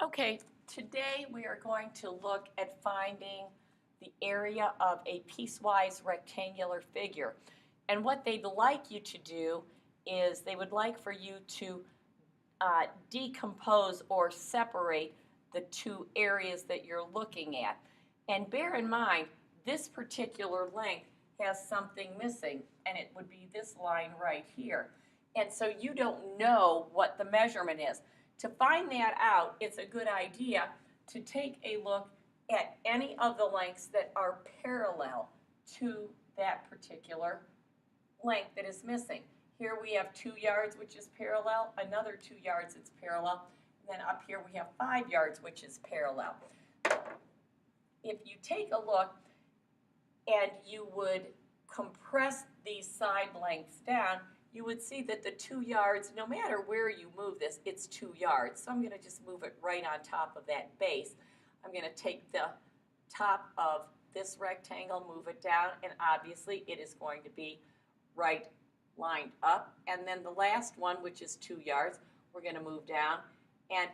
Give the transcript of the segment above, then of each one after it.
Okay, today we are going to look at finding the area of a piecewise rectangular figure. And what they'd like you to do is they would like for you to decompose or separate the two areas that you're looking at. And bear in mind, this particular length has something missing, and it would be this line right here. And so you don't know what the measurement is. To find that out, it's a good idea to take a look at any of the lengths that are parallel to that particular length that is missing. Here we have 2 yards, which is parallel, another 2 yards that's parallel, and then up here we have 5 yards, which is parallel. If you take a look and you would compress these side lengths down, you would see that the 2 yards, no matter where you move this, it's 2 yards. So I'm going to just move it right on top of that base. I'm going to take the top of this rectangle, move it down, and obviously it is going to be right lined up. And then the last one, which is 2 yards, we're going to move down. And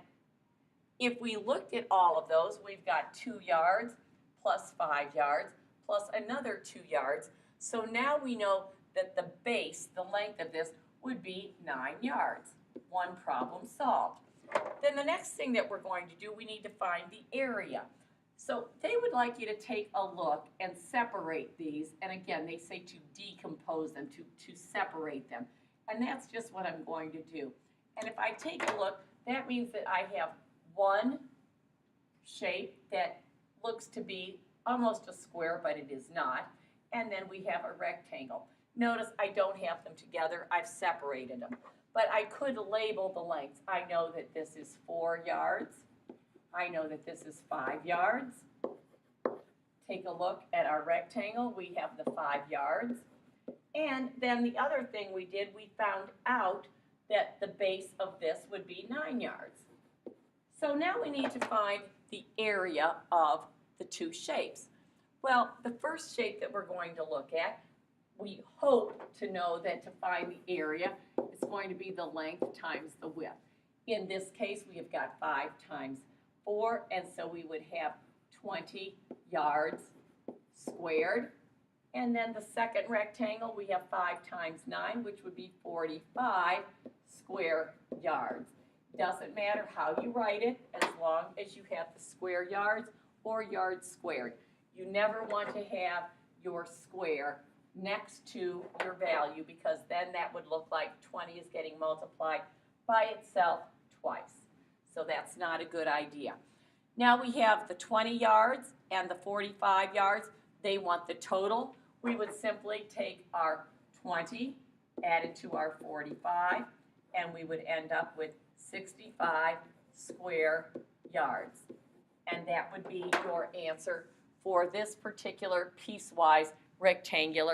if we looked at all of those, we've got 2 yards plus 5 yards plus another 2 yards. So now we know that the base, the length of this, would be 9 yards. One problem solved. Then the next thing that we're going to do, we need to find the area. So they would like you to take a look and separate these. And again, they say to decompose them, to separate them. And that's just what I'm going to do. And if I take a look, that means that I have one shape that looks to be almost a square, but it is not. And then we have a rectangle. Notice I don't have them together. I've separated them. But I could label the lengths. I know that this is 4 yards. I know that this is 5 yards. Take a look at our rectangle. We have the 5 yards. And then the other thing we did, we found out that the base of this would be 9 yards. So now we need to find the area of the two shapes. Well, the first shape that we're going to look at, we hope to know that to find the area, it's going to be the length times the width. In this case, we have got 5 times 4, and so we would have 20 yards squared. And then the second rectangle, we have 5 times 9, which would be 45 square yards. Doesn't matter how you write it, as long as you have the square yards or yards squared. You never want to have your square next to your value, because then that would look like 20 is getting multiplied by itself twice. So that's not a good idea. Now we have the 20 yards and the 45 yards. They want the total. We would simply take our 20 added to our 45, and we would end up with 65 square yards. And that would be your answer for this particular piecewise rectangular